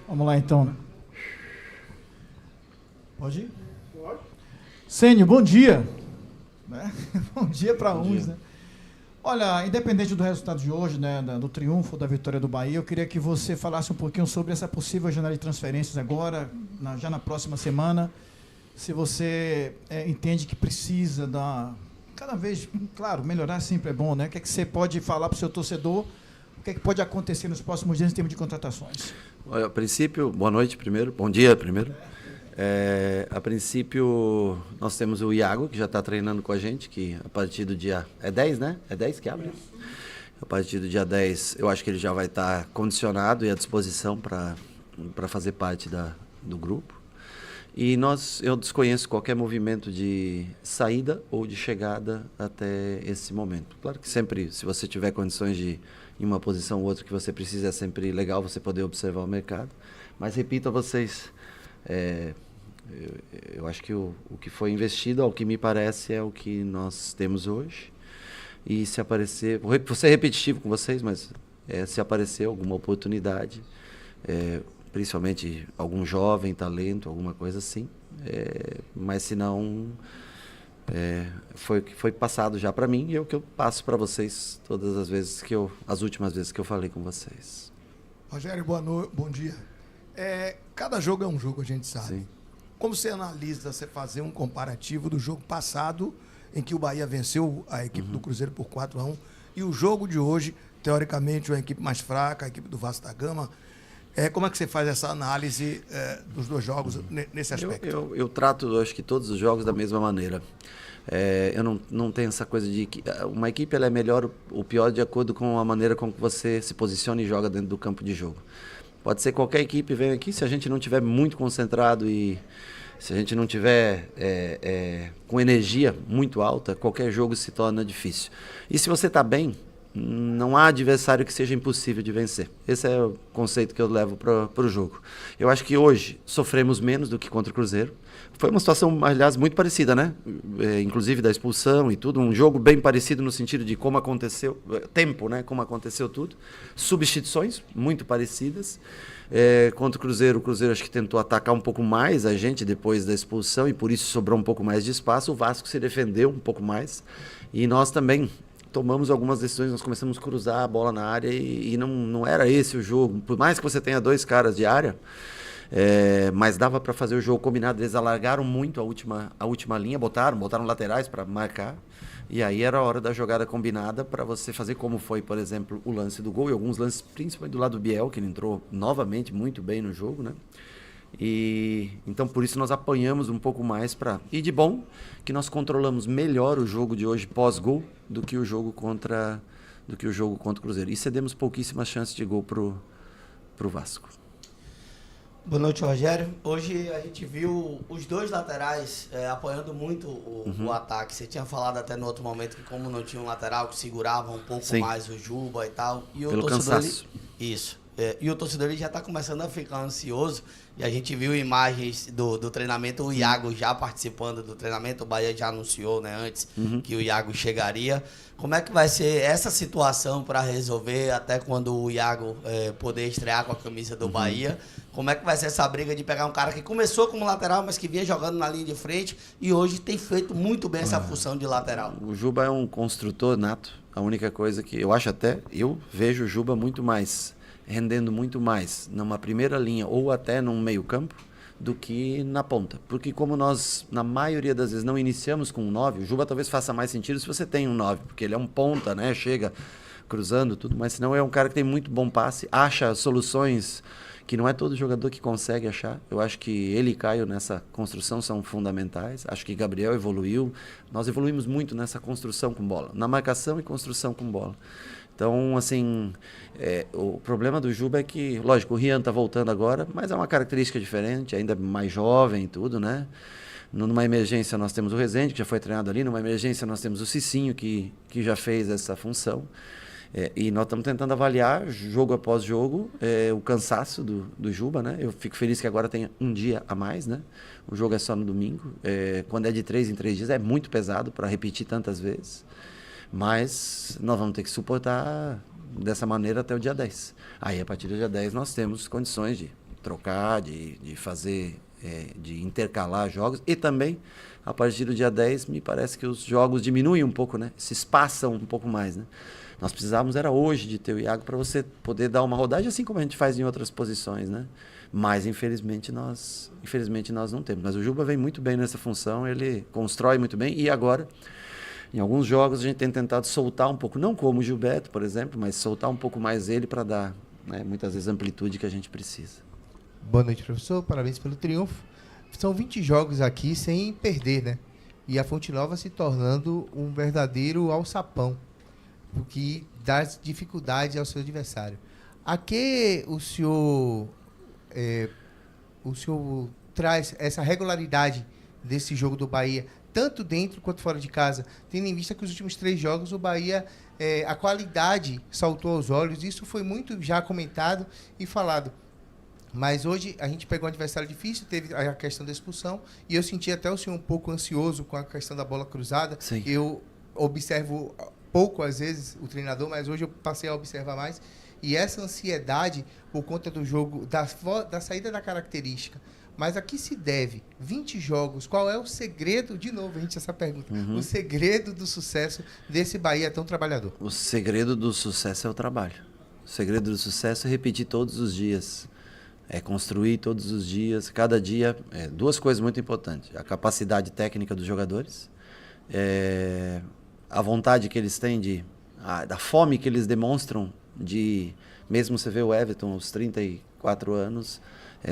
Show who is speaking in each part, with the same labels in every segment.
Speaker 1: Vamos lá, então. Pode ir? Pode. Sênio, bom dia. Né? Bom dia para uns, né? Olha, independente do resultado de hoje, né, do triunfo, da vitória do Bahia, eu queria que você falasse um pouquinho sobre essa possível janela de transferências agora, já na próxima semana. Se você entende que precisa cada vez, claro, melhorar sempre é bom, né? O que é que você pode falar para o seu torcedor? O que é que pode acontecer nos próximos dias em termos de contratações?
Speaker 2: Olha, a princípio, boa noite primeiro, bom dia primeiro. A princípio, nós temos o Iago, que já está treinando com a gente, que a partir do dia... É 10, né? É 10 que abre? A partir do dia 10, eu acho que ele já vai estar condicionado e à disposição para fazer parte do grupo. E eu desconheço qualquer movimento de saída ou de chegada até esse momento. Claro que sempre, se você tiver condições de em uma posição ou outra que você precisa, é sempre legal você poder observar o mercado. Mas repito a vocês, eu acho que o que foi investido, ao que me parece, é o que nós temos hoje. E se aparecer, vou ser repetitivo com vocês, mas se aparecer alguma oportunidade, principalmente algum jovem talento, alguma coisa assim, mas se não, foi passado já para mim e é o que eu passo para vocês todas as vezes as últimas vezes que eu falei com vocês.
Speaker 3: Rogério, bom dia. Cada jogo é um jogo, a gente sabe.
Speaker 2: Sim.
Speaker 3: Como você analisa, você fazer um comparativo do jogo passado, em que o Bahia venceu a equipe do Cruzeiro por 4-1, e o jogo de hoje, teoricamente, uma equipe mais fraca, a equipe do Vasco da Gama. Como é que você faz essa análise dos dois jogos nesse aspecto?
Speaker 2: Eu trato, acho que todos os jogos da mesma maneira. Eu não tenho essa coisa de que uma equipe ela é melhor ou pior de acordo com a maneira como você se posiciona e joga dentro do campo de jogo. Pode ser qualquer equipe vem aqui, se a gente não tiver muito concentrado e se a gente não tiver com energia muito alta, qualquer jogo se torna difícil. E se você está bem, não há adversário que seja impossível de vencer. Esse é o conceito que eu levo para o jogo. Eu acho que hoje sofremos menos do que contra o Cruzeiro. Foi uma situação, aliás, muito parecida, né? Inclusive da expulsão e tudo. Um jogo bem parecido no sentido de como aconteceu, tempo, né? Como aconteceu tudo. Substituições muito parecidas. Contra o Cruzeiro acho que tentou atacar um pouco mais a gente depois da expulsão e por isso sobrou um pouco mais de espaço. O Vasco se defendeu um pouco mais e nós também tomamos algumas decisões, nós começamos a cruzar a bola na área e não era esse o jogo. Por mais que você tenha dois caras de área, mas dava para fazer o jogo combinado. Eles alargaram muito a última linha, botaram laterais para marcar. E aí era a hora da jogada combinada para você fazer como foi, por exemplo, o lance do gol e alguns lances, principalmente do lado do Biel, que ele entrou novamente muito bem no jogo, né? E então por isso nós apanhamos um pouco mais e de bom que nós controlamos melhor o jogo de hoje pós-gol do que o jogo contra o Cruzeiro. E cedemos pouquíssimas chances de gol pro Vasco.
Speaker 4: Boa noite, Rogério. Hoje a gente viu os dois laterais apoiando muito o ataque. Você tinha falado até no outro momento que como não tinha um lateral que segurava um pouco
Speaker 2: Sim.
Speaker 4: mais o Juba e tal. E o
Speaker 2: pelo
Speaker 4: torcedor,
Speaker 2: cansaço.
Speaker 4: Isso. E o torcedor ele já está começando a ficar ansioso. E a gente viu imagens do treinamento, o Iago já participando do treinamento. O Bahia já anunciou, né, antes que o Iago chegaria. Como é que vai ser essa situação para resolver até quando o Iago poder estrear com a camisa do Bahia? Como é que vai ser essa briga de pegar um cara que começou como lateral, mas que vinha jogando na linha de frente e hoje tem feito muito bem essa função de lateral?
Speaker 2: O Juba é um construtor nato. A única coisa que eu vejo o Juba rendendo muito mais numa primeira linha ou até num meio campo do que na ponta. Porque como nós, na maioria das vezes, não iniciamos com um 9, o Juba talvez faça mais sentido se você tem um 9, porque ele é um ponta, né? Chega cruzando tudo, mas senão é um cara que tem muito bom passe, acha soluções que não é todo jogador que consegue achar. Eu acho que ele e Caio nessa construção são fundamentais. Acho que Gabriel evoluiu. Nós evoluímos muito nessa construção com bola, na marcação e construção com bola. Então, assim, o problema do Juba é que, lógico, o Rian está voltando agora, mas é uma característica diferente, ainda mais jovem e tudo, né? Numa emergência nós temos o Rezende, que já foi treinado ali, numa emergência nós temos o Cicinho, que já fez essa função. E nós estamos tentando avaliar, jogo após jogo, o cansaço do Juba, né? Eu fico feliz que agora tenha um dia a mais, né? O jogo é só no domingo. Quando é de 3 em 3 dias é muito pesado para repetir tantas vezes. Mas nós vamos ter que suportar dessa maneira até o dia 10. Aí, a partir do dia 10, nós temos condições de trocar, de fazer, de intercalar jogos. E também, a partir do dia 10, me parece que os jogos diminuem um pouco, né? Se espaçam um pouco mais, né? Nós precisávamos, era hoje, de ter o Iago para você poder dar uma rodagem, assim como a gente faz em outras posições, né? Mas, infelizmente nós não temos. Mas o Juba vem muito bem nessa função, ele constrói muito bem. E agora, em alguns jogos, a gente tem tentado soltar um pouco, não como o Gilberto, por exemplo, mas soltar um pouco mais ele para dar, né, muitas vezes, a amplitude que a gente precisa.
Speaker 5: Boa noite, professor. Parabéns pelo triunfo. São 20 jogos aqui sem perder, né? E a Fonte Nova se tornando um verdadeiro alçapão, o que dá dificuldade ao seu adversário. A que o senhor traz essa regularidade desse jogo do Bahia, tanto dentro quanto fora de casa, tendo em vista que os últimos 3 jogos o Bahia, a qualidade saltou aos olhos, isso foi muito já comentado e falado. Mas hoje a gente pegou um adversário difícil, teve a questão da expulsão, e eu senti até o senhor um pouco ansioso com a questão da bola cruzada.
Speaker 2: Sim.
Speaker 5: Eu observo pouco, às vezes, o treinador, mas hoje eu passei a observar mais. E essa ansiedade, por conta do jogo, da saída da característica. Mas a que se deve? 20 jogos, qual é o segredo, de novo, a gente essa pergunta, o segredo do sucesso desse Bahia tão trabalhador?
Speaker 2: O segredo do sucesso é o trabalho. O segredo do sucesso é repetir todos os dias. É construir todos os dias, cada dia, 2 coisas muito importantes. A capacidade técnica dos jogadores, a vontade que eles têm, da fome que eles demonstram, mesmo você vê o Everton aos 34 anos,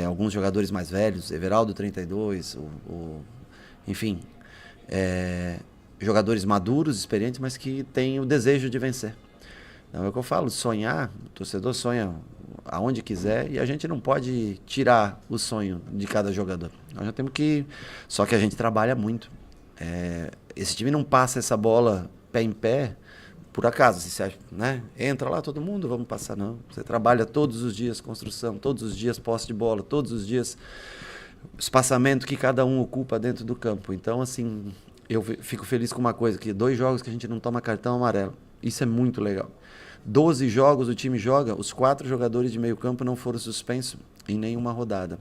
Speaker 2: alguns jogadores mais velhos, Everaldo 32, enfim, jogadores maduros, experientes, mas que têm o desejo de vencer. Então é o que eu falo, sonhar, o torcedor sonha aonde quiser e a gente não pode tirar o sonho de cada jogador. Nós já temos que... Só que a gente trabalha muito. Esse time não passa essa bola pé em pé por acaso, você acha, né? Entra lá todo mundo, vamos passar, não. Você trabalha todos os dias construção, todos os dias posse de bola, todos os dias espaçamento que cada um ocupa dentro do campo. Então, assim, eu fico feliz com uma coisa, que 2 jogos que a gente não toma cartão amarelo. Isso é muito legal. 12 jogos o time joga, os 4 jogadores de meio campo não foram suspensos em nenhuma rodada.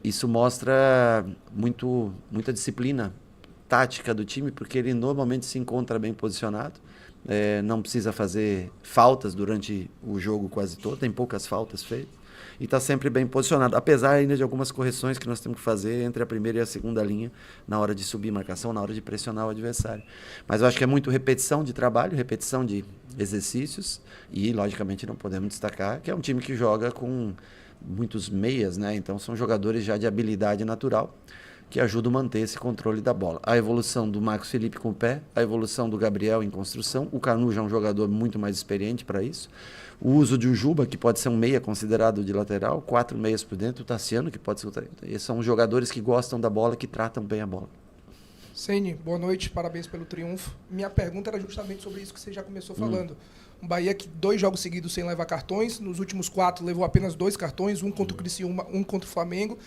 Speaker 2: Isso mostra muita disciplina tática do time, porque ele normalmente se encontra bem posicionado, não precisa fazer faltas durante o jogo quase todo, tem poucas faltas feitas, e está sempre bem posicionado, apesar ainda de algumas correções que nós temos que fazer entre a primeira e a segunda linha, na hora de subir marcação, na hora de pressionar o adversário. Mas eu acho que é muito repetição de trabalho, repetição de exercícios, e logicamente não podemos destacar que é um time que joga com muitos meias, né? Então são jogadores já de habilidade natural, que ajudam a manter esse controle da bola. A evolução do Marcos Felipe com o pé, a evolução do Gabriel em construção, o Carnuja é um jogador muito mais experiente para isso, o uso de Juba, que pode ser um meia considerado de lateral, 4 meias por dentro, o Tassiano, que pode ser... Esses são jogadores que gostam da bola, que tratam bem a bola.
Speaker 6: Ceni, boa noite, parabéns pelo triunfo. Minha pergunta era justamente sobre isso que você já começou falando. Um Bahia que 2 jogos seguidos sem levar cartões, nos últimos 4 levou apenas 2 cartões, um contra o Criciúma, um contra o Flamengo,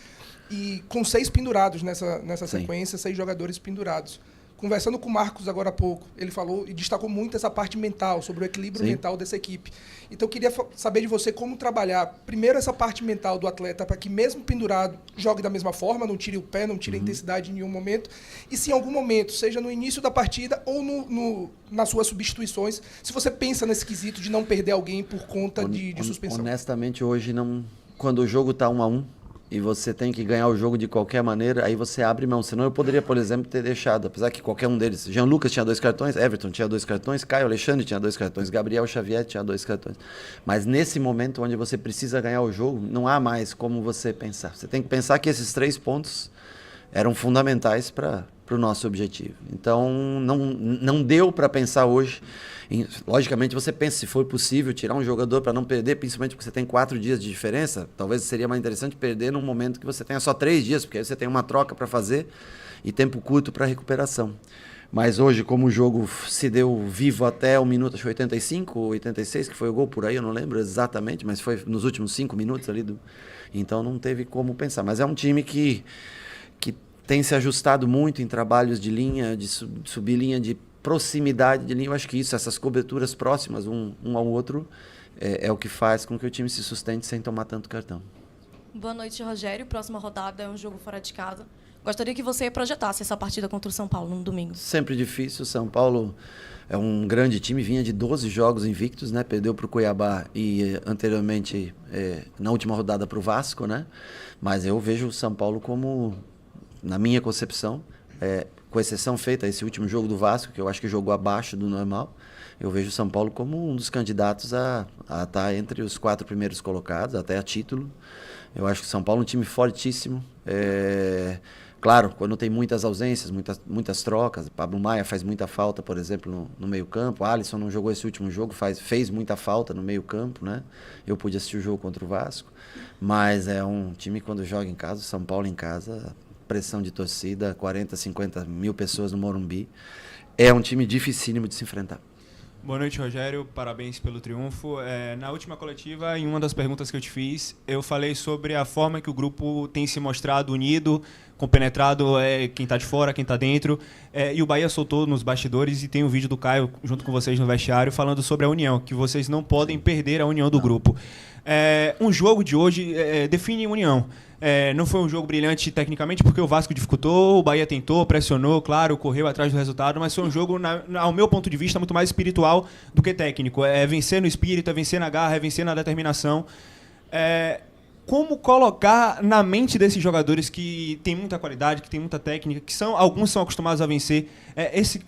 Speaker 6: e com 6 pendurados nessa sequência, 6 jogadores pendurados. Conversando com o Marcos agora há pouco, ele falou e destacou muito essa parte mental, sobre o equilíbrio mental dessa equipe. Então eu queria saber de você como trabalhar, primeiro, essa parte mental do atleta, para que mesmo pendurado, jogue da mesma forma, não tire o pé, não tire a intensidade em nenhum momento, e se em algum momento, seja no início da partida ou nas suas substituições, se você pensa nesse quesito de não perder alguém por conta de suspensão.
Speaker 2: Honestamente, hoje não... Quando o jogo está 1-1, e você tem que ganhar o jogo de qualquer maneira, aí você abre mão. Senão eu poderia, por exemplo, ter deixado, apesar que qualquer um deles, Jean Lucas tinha 2 cartões, Everton tinha 2 cartões, Caio Alexandre tinha 2 cartões, Gabriel Xavier tinha 2 cartões. Mas nesse momento onde você precisa ganhar o jogo, não há mais como você pensar. Você tem que pensar que esses 3 pontos eram fundamentais para o nosso objetivo. Então, não deu para pensar hoje. Logicamente, você pensa, se for possível, tirar um jogador para não perder, principalmente porque você tem 4 dias de diferença, talvez seria mais interessante perder num momento que você tenha só 3 dias, porque aí você tem uma troca para fazer e tempo curto para recuperação. Mas hoje, como o jogo se deu vivo até o minuto, acho que 85 ou 86, que foi o gol por aí, eu não lembro exatamente, mas foi nos últimos 5 minutos ali. Então, não teve como pensar. Mas é um time que tem se ajustado muito em trabalhos de linha, de subir linha de proximidade de linha, eu acho que essas coberturas próximas um ao outro, é o que faz com que o time se sustente sem tomar tanto cartão.
Speaker 7: Boa noite, Rogério. Próxima rodada é um jogo fora de casa. Gostaria que você projetasse essa partida contra o São Paulo no domingo.
Speaker 2: Sempre difícil. São Paulo é um grande time, vinha de 12 jogos invictos, né? Perdeu para o Cuiabá e anteriormente, na última rodada, para o Vasco, né? Mas eu vejo o São Paulo como, na minha concepção, com exceção feita esse último jogo do Vasco, que eu acho que jogou abaixo do normal, eu vejo o São Paulo como um dos candidatos a estar entre os 4 primeiros colocados, até a título. Eu acho que o São Paulo é um time fortíssimo. Claro, quando tem muitas ausências, muitas trocas, Pablo Maia faz muita falta, por exemplo, no meio-campo. Alisson não jogou esse último jogo, fez muita falta no meio-campo, né? Eu pude assistir o jogo contra o Vasco, mas é um time quando joga em casa, o São Paulo em casa, pressão de torcida, 40, 50 mil pessoas no Morumbi. É um time dificílimo de se enfrentar.
Speaker 8: Boa noite, Rogério. Parabéns pelo triunfo. Na última coletiva, em uma das perguntas que eu te fiz, eu falei sobre a forma que o grupo tem se mostrado unido, compenetrado, quem está de fora, quem está dentro. E o Bahia soltou nos bastidores, e tem um vídeo do Caio junto com vocês no vestiário falando sobre a união, que vocês não podem perder a união do grupo. Um jogo de hoje define união. Não foi um jogo brilhante tecnicamente, porque o Vasco dificultou, o Bahia tentou, pressionou, claro, correu atrás do resultado, mas foi um jogo, ao meu ponto de vista, muito mais espiritual do que técnico. É vencer no espírito, é vencer na garra, é vencer na determinação. Como colocar na mente desses jogadores que tem muita qualidade, que tem muita técnica, alguns são acostumados a vencer,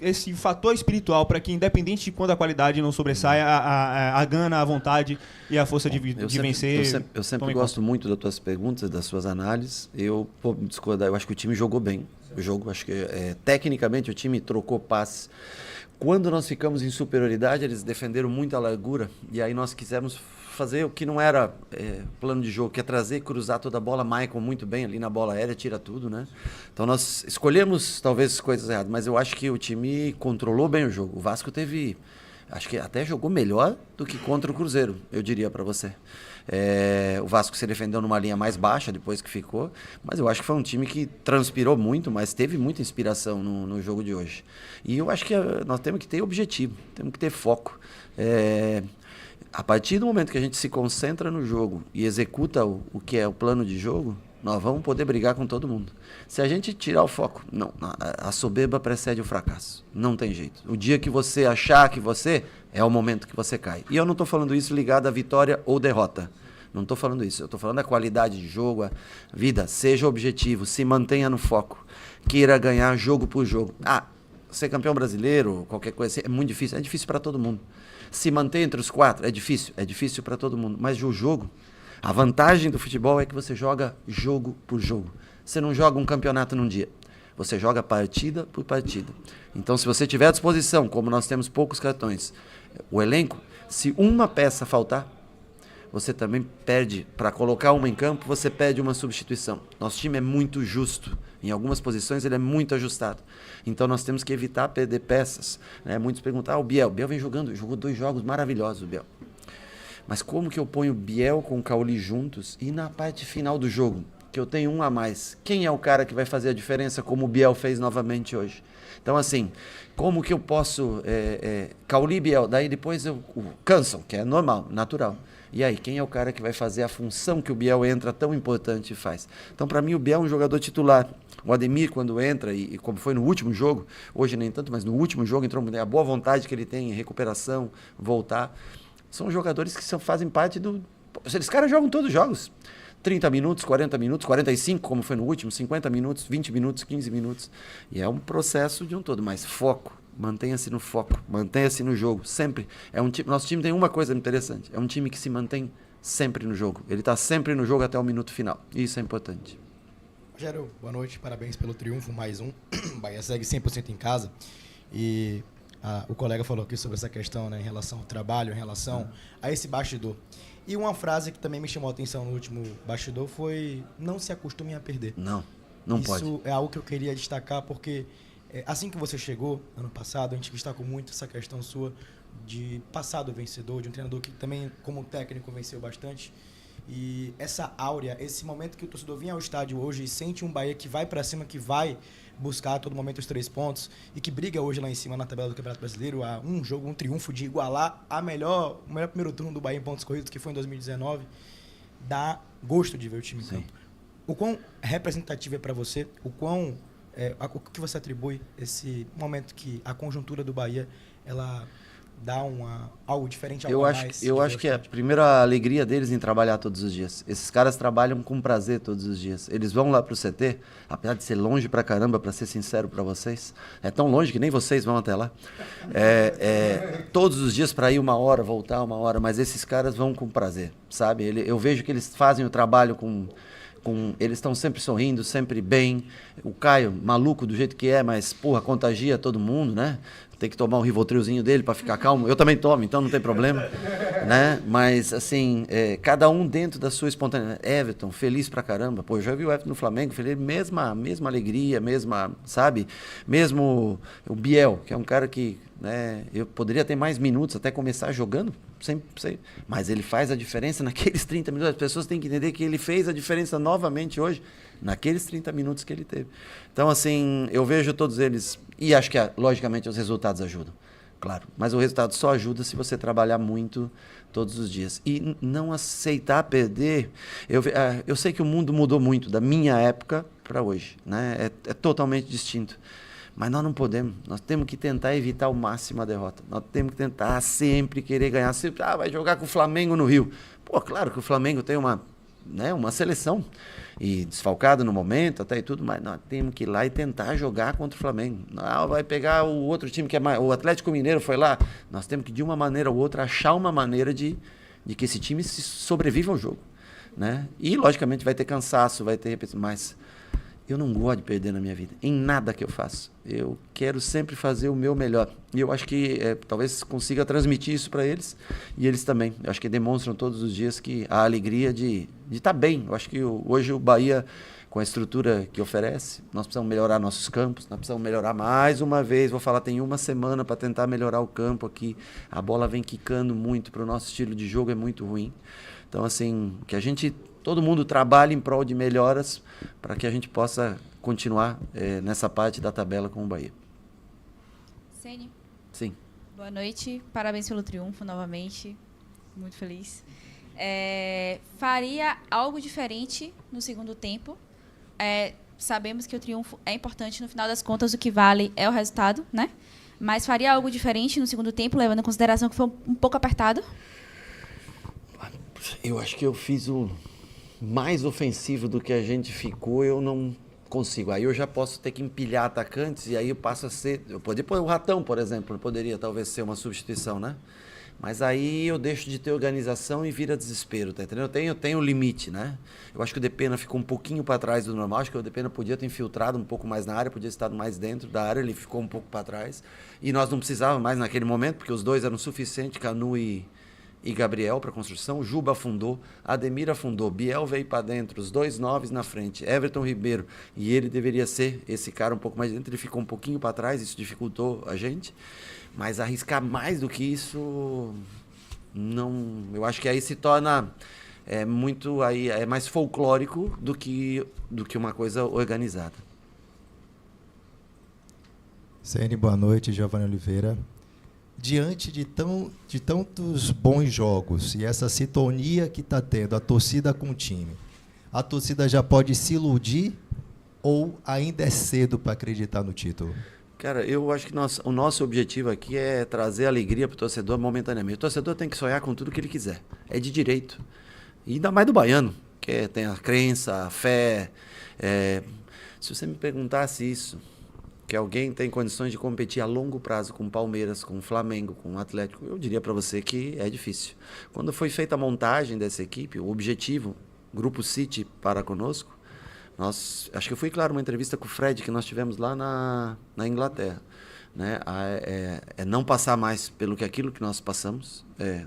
Speaker 8: esse fator espiritual para que, independente de quando a qualidade não sobressaia, a gana, a vontade e a força de vencer...
Speaker 2: Eu sempre gosto muito das tuas perguntas, das suas análises. Eu vou discordar, eu acho que o time jogou bem. Acho que tecnicamente o time trocou passes. Quando nós ficamos em superioridade, eles defenderam muito a largura, e aí nós quisemos fazer o que não era plano de jogo, que é trazer, cruzar toda a bola. Michael muito bem ali na bola aérea, tira tudo, né? Então nós escolhemos talvez coisas erradas, mas eu acho que o time controlou bem o jogo. O Vasco acho que até jogou melhor do que contra o Cruzeiro, eu diria para você. O Vasco se defendeu numa linha mais baixa depois que ficou, mas eu acho que foi um time que transpirou muito, mas teve muita inspiração no jogo de hoje. E eu acho que nós temos que ter objetivo, temos que ter foco. A partir do momento que a gente se concentra no jogo e executa o que é o plano de jogo, nós vamos poder brigar com todo mundo. Se a gente tirar o foco, não, a soberba precede o fracasso. Não tem jeito. O dia que você achar que é o momento que você cai. E eu não estou falando isso ligado à vitória ou derrota. Não estou falando isso. Eu estou falando da qualidade de jogo, a vida. Seja objetivo, se mantenha no foco. Queira ganhar jogo por jogo. Ser campeão brasileiro, qualquer coisa assim, é muito difícil. É difícil para todo mundo. Se manter entre os 4 é difícil para todo mundo. Mas o jogo, a vantagem do futebol é que você joga jogo por jogo. Você não joga um campeonato num dia. Você joga partida por partida. Então, se você tiver à disposição, como nós temos poucos cartões, o elenco, se uma peça faltar, você também perde, para colocar uma em campo, você perde uma substituição. Nosso time é muito justo. Em algumas posições ele é muito ajustado. Então nós temos que evitar perder peças. Muitos perguntam, o Biel vem jogou 2 jogos maravilhosos, o Biel. Mas como que eu ponho o Biel com o Cauli juntos e na parte final do jogo, que eu tenho um a mais, quem é o cara que vai fazer a diferença como o Biel fez novamente hoje? Então assim, como que eu posso, Cauli e Biel, daí depois cansam, que é normal, natural. E aí, quem é o cara que vai fazer a função que o Biel entra tão importante e faz? Então, para mim, o Biel é um jogador titular. O Ademir, quando entra, e como foi no último jogo, hoje nem tanto, mas no último jogo entrou a boa vontade que ele tem em recuperação, voltar. São jogadores que fazem parte do... Esses caras jogam todos os jogos. 30 minutos, 40 minutos, 45, como foi no último, 50 minutos, 20 minutos, 15 minutos. E é um processo de um todo, mas foco. Mantenha-se no foco, mantenha-se no jogo, sempre. Nosso time tem uma coisa interessante, é um time que se mantém sempre no jogo. Ele está sempre no jogo até o minuto final, e isso é importante.
Speaker 9: Rogério, boa noite, parabéns pelo triunfo, mais um. O Bahia segue 100% em casa, e o colega falou aqui sobre essa questão, né, em relação ao trabalho, em relação a esse bastidor. E uma frase que também me chamou a atenção no último bastidor foi: não se acostumem a perder.
Speaker 2: Não pode.
Speaker 9: Isso é algo que eu queria destacar, porque assim que você chegou, ano passado, a gente destacou muito essa questão sua de passado vencedor, de um treinador que também, como técnico, venceu bastante. E essa áurea, esse momento que o torcedor vem ao estádio hoje e sente um Bahia que vai para cima, que vai buscar a todo momento os 3 pontos e que briga hoje lá em cima na tabela do Campeonato Brasileiro a um jogo, um triunfo de igualar o melhor primeiro turno do Bahia em pontos corridos, que foi em 2019, dá gosto de ver o time em campo. O quão representativo é para você, o que você atribui esse momento que a conjuntura do Bahia, ela dá algo diferente ao mais?
Speaker 2: Eu acho que a primeira alegria deles em trabalhar todos os dias. Esses caras trabalham com prazer todos os dias. Eles vão lá pro CT, apesar de ser longe pra caramba, pra ser sincero pra vocês. É tão longe que nem vocês vão até lá. Todos os dias pra ir 1 hora, voltar 1 hora, mas esses caras vão com prazer, sabe? Eu vejo que eles fazem o trabalho eles estão sempre sorrindo, sempre bem. O Caio, maluco do jeito que é, mas, porra, contagia todo mundo, né? Tem que tomar um Rivotrilzinho dele para ficar calmo. Eu também tomo, então não tem problema, né? Mas, assim, cada um dentro da sua espontaneidade. Everton, feliz pra caramba. Pô, eu já vi o Everton no Flamengo, feliz, mesma alegria, sabe? Mesmo o Biel, que é um cara que, né, eu poderia ter mais minutos até começar jogando, mas ele faz a diferença naqueles 30 minutos. As pessoas têm que entender que ele fez a diferença novamente hoje, naqueles 30 minutos que ele teve. Então, assim, eu vejo todos eles, e acho que, logicamente, os resultados ajudam, claro. Mas o resultado só ajuda se você trabalhar muito todos os dias. E não aceitar perder. Eu sei que o mundo mudou muito da minha época para hoje, né? É totalmente distinto. Mas nós não podemos. Nós temos que tentar evitar ao máximo a derrota. Nós temos que tentar sempre querer ganhar. Sempre, vai jogar com o Flamengo no Rio. Pô, claro que o Flamengo tem uma seleção e desfalcado no momento até e tudo, mas nós temos que ir lá e tentar jogar contra o Flamengo. Não, vai pegar o outro time que é mais... O Atlético Mineiro foi lá. Nós temos que, de uma maneira ou outra, achar uma maneira de que esse time sobreviva ao jogo, né? E, logicamente, vai ter cansaço, vai ter... Mas eu não gosto de perder na minha vida, em nada que eu faço. Eu quero sempre fazer o meu melhor. E eu acho que talvez consiga transmitir isso para eles, e eles também. Eu acho que demonstram todos os dias que a alegria de estar bem. Eu acho que hoje o Bahia, com a estrutura que oferece, nós precisamos melhorar nossos campos, nós precisamos melhorar mais uma vez. Vou falar, tem 1 semana para tentar melhorar o campo aqui. A bola vem quicando muito para o nosso estilo de jogo, é muito ruim. Então, assim, que todo mundo trabalha em prol de melhoras para que a gente possa continuar nessa parte da tabela com o Bahia.
Speaker 10: Ceni.
Speaker 2: Sim.
Speaker 10: Boa noite, parabéns pelo triunfo novamente, muito feliz. Faria algo diferente no segundo tempo? Sabemos que o triunfo é importante, no final das contas o que vale é o resultado, né? Mas faria algo diferente no segundo tempo, levando em consideração que foi um pouco apertado?
Speaker 2: Eu acho que eu fiz o mais ofensivo do que a gente ficou, eu não consigo. Aí eu já posso ter que empilhar atacantes e aí eu passo a ser... Eu poderia pôr o Ratão, por exemplo, poderia talvez ser uma substituição, né? Mas aí eu deixo de ter organização e vira desespero, tá entendendo? Eu tenho limite, né? Eu acho que o Depena ficou um pouquinho para trás do normal, acho que o Depena podia ter infiltrado um pouco mais na área, podia ter estado mais dentro da área, ele ficou um pouco para trás. E nós não precisávamos mais naquele momento, porque os dois eram suficientes, Canu e Gabriel para construção. Juba afundou, Ademir afundou, Biel veio para dentro, os 2 9s na frente, Everton Ribeiro, e ele deveria ser esse cara um pouco mais dentro, ele ficou um pouquinho para trás, isso dificultou a gente, mas arriscar mais do que isso, não, eu acho que aí se torna é mais folclórico do que uma coisa organizada.
Speaker 11: Ceni, boa noite, Giovanni Oliveira. Diante de tantos bons jogos e essa sintonia que está tendo a torcida com o time, a torcida já pode se iludir ou ainda é cedo para acreditar no título?
Speaker 2: Cara, eu acho que o nosso objetivo aqui é trazer alegria para o torcedor momentaneamente. O torcedor tem que sonhar com tudo que ele quiser. É de direito. E ainda mais do baiano, que tem a crença, a fé. Se você me perguntasse isso, que alguém tem condições de competir a longo prazo com o Palmeiras, com o Flamengo, com o Atlético, eu diria para você que é difícil. Quando foi feita a montagem dessa equipe, o objetivo, Grupo City para conosco, acho que eu fui claro, uma entrevista com o Fred que nós tivemos lá na Inglaterra, né? Não passar mais pelo que aquilo que nós passamos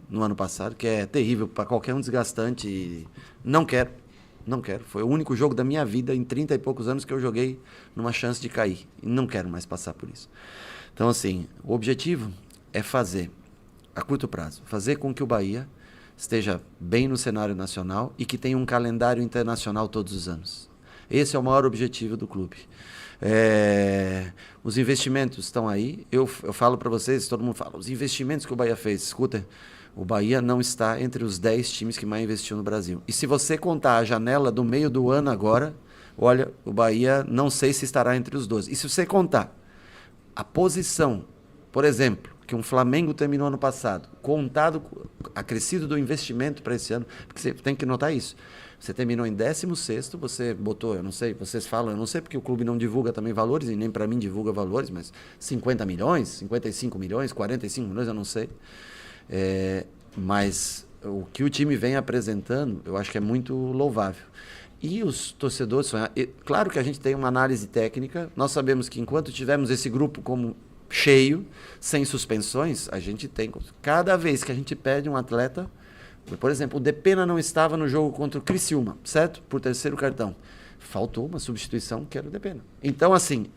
Speaker 2: no ano passado, que é terrível para qualquer um, desgastante, e não quero. Foi o único jogo da minha vida em 30 e poucos anos que eu joguei numa chance de cair. E não quero mais passar por isso. Então, assim, o objetivo é fazer, a curto prazo, fazer com que o Bahia esteja bem no cenário nacional e que tenha um calendário internacional todos os anos. Esse é o maior objetivo do clube. Os investimentos estão aí. Eu falo para vocês, todo mundo fala, os investimentos que o Bahia fez. Escuta, o Bahia não está entre os 10 times que mais investiu no Brasil. E se você contar a janela do meio do ano agora, olha, o Bahia não sei se estará entre os 12. E se você contar a posição, por exemplo, que um Flamengo terminou ano passado, contado, acrescido do investimento para esse ano, porque você tem que notar isso. Você terminou em 16º, você botou, eu não sei, vocês falam, eu não sei porque o clube não divulga também valores, e nem para mim divulga valores, mas 50 milhões, 55 milhões, 45 milhões, eu não sei. Mas o que o time vem apresentando, eu acho que é muito louvável. E os torcedores, claro que a gente tem uma análise técnica, nós sabemos que enquanto tivermos esse grupo como cheio, sem suspensões, a gente tem, cada vez que a gente pede um atleta, por exemplo, o Depena não estava no jogo contra o Criciúma, certo? Por terceiro cartão. Faltou uma substituição que era o Depena. Então, assim,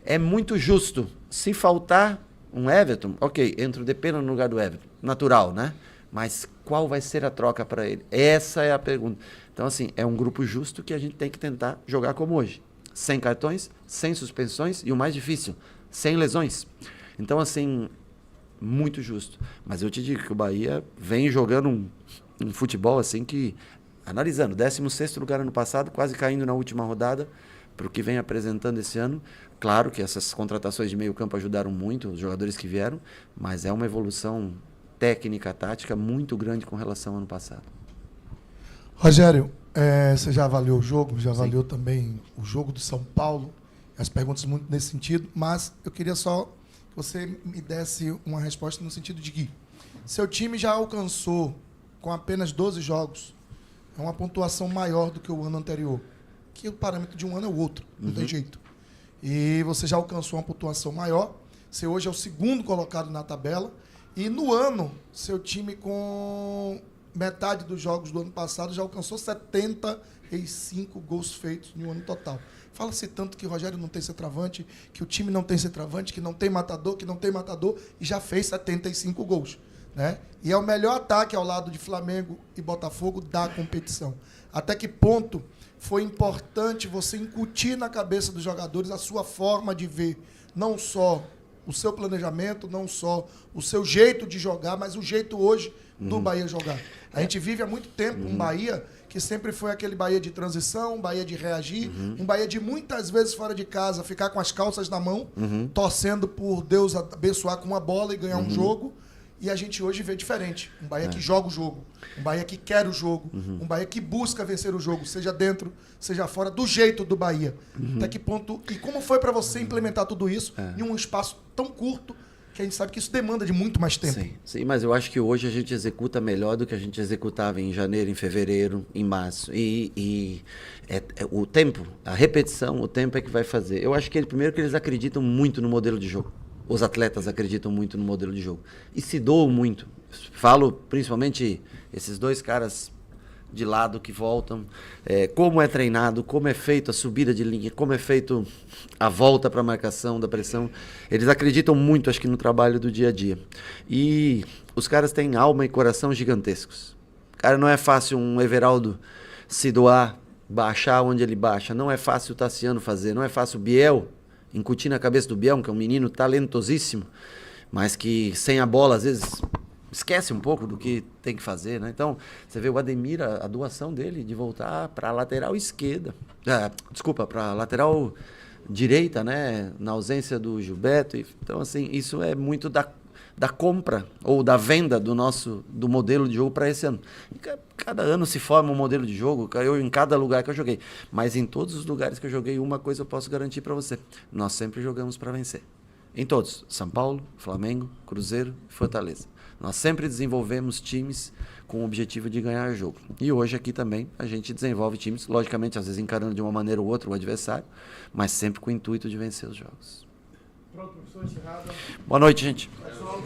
Speaker 2: é muito justo. Se faltar um Everton, ok, entra o Depena no lugar do Everton. Natural, né? Mas qual vai ser a troca para ele? Essa é a pergunta. Então, assim, é um grupo justo que a gente tem que tentar jogar como hoje. Sem cartões, sem suspensões e o mais difícil, sem lesões. Então, assim, muito justo. Mas eu te digo que o Bahia vem jogando um futebol assim que, analisando, 16º lugar ano passado, quase caindo na última rodada, para o que vem apresentando esse ano. Claro que essas contratações de meio campo ajudaram muito, os jogadores que vieram, mas é uma evolução técnica, tática muito grande com relação ao ano passado.
Speaker 3: Rogério, você já avaliou o jogo, já avaliou também o jogo do São Paulo, as perguntas muito nesse sentido, mas eu queria só que você me desse uma resposta no sentido de que seu time já alcançou, com apenas 12 jogos, uma pontuação maior do que o ano anterior, que o parâmetro de um ano é o outro, não tem jeito. E você já alcançou uma pontuação maior, você hoje é o segundo colocado na tabela, e no ano, seu time com metade dos jogos do ano passado já alcançou 75 gols feitos no ano total. Fala-se tanto que o Rogério não tem centroavante, que o time não tem centroavante, que não tem matador, e já fez 75 gols. Né? E é o melhor ataque ao lado de Flamengo e Botafogo da competição. Até que ponto foi importante você incutir na cabeça dos jogadores a sua forma de ver, não só o seu planejamento, não só o seu jeito de jogar, mas o jeito hoje do Bahia jogar. A gente vive há muito tempo um Bahia que sempre foi aquele Bahia de transição, um Bahia de reagir, um Bahia de muitas vezes fora de casa ficar com as calças na mão, torcendo por Deus abençoar com uma bola e ganhar um jogo. E a gente hoje vê diferente. Um Bahia que joga o jogo, um Bahia que quer o jogo, um Bahia que busca vencer o jogo, seja dentro, seja fora, do jeito do Bahia. Até que ponto... E como foi para você implementar tudo isso em um espaço tão curto, que a gente sabe que isso demanda de muito mais tempo?
Speaker 2: Sim, mas eu acho que hoje a gente executa melhor do que a gente executava em janeiro, em fevereiro, em março. O tempo, a repetição, o tempo é que vai fazer. Eu acho que primeiro que eles acreditam muito no modelo de jogo. Os atletas acreditam muito no modelo de jogo. E se doam muito. Falo principalmente esses dois caras de lado que voltam. Como é treinado, como é feito a subida de linha, como é feito a volta para a marcação da pressão. Eles acreditam muito, acho que, no trabalho do dia a dia. E os caras têm alma e coração gigantescos. Cara, não é fácil um Everaldo se doar, baixar onde ele baixa. Não é fácil o Tassiano fazer. Não é fácil o Biel incutir na cabeça do Biel, que é um menino talentosíssimo, mas que sem a bola, às vezes, esquece um pouco do que tem que fazer, né? Então, você vê o Ademir, a doação dele de voltar para a lateral esquerda. Para a lateral direita, né? Na ausência do Gilberto. Então, assim, isso é muito da compra ou da venda do modelo de jogo para esse ano. Cada ano se forma um modelo de jogo, eu em cada lugar que eu joguei. Mas em todos os lugares que eu joguei, uma coisa eu posso garantir para você. Nós sempre jogamos para vencer. Em todos. São Paulo, Flamengo, Cruzeiro e Fortaleza. Nós sempre desenvolvemos times com o objetivo de ganhar jogo. E hoje aqui também a gente desenvolve times, logicamente, às vezes encarando de uma maneira ou outra o adversário, mas sempre com o intuito de vencer os jogos.
Speaker 1: Pronto, professor, encerrado.
Speaker 2: Boa noite, gente.
Speaker 1: Pessoal,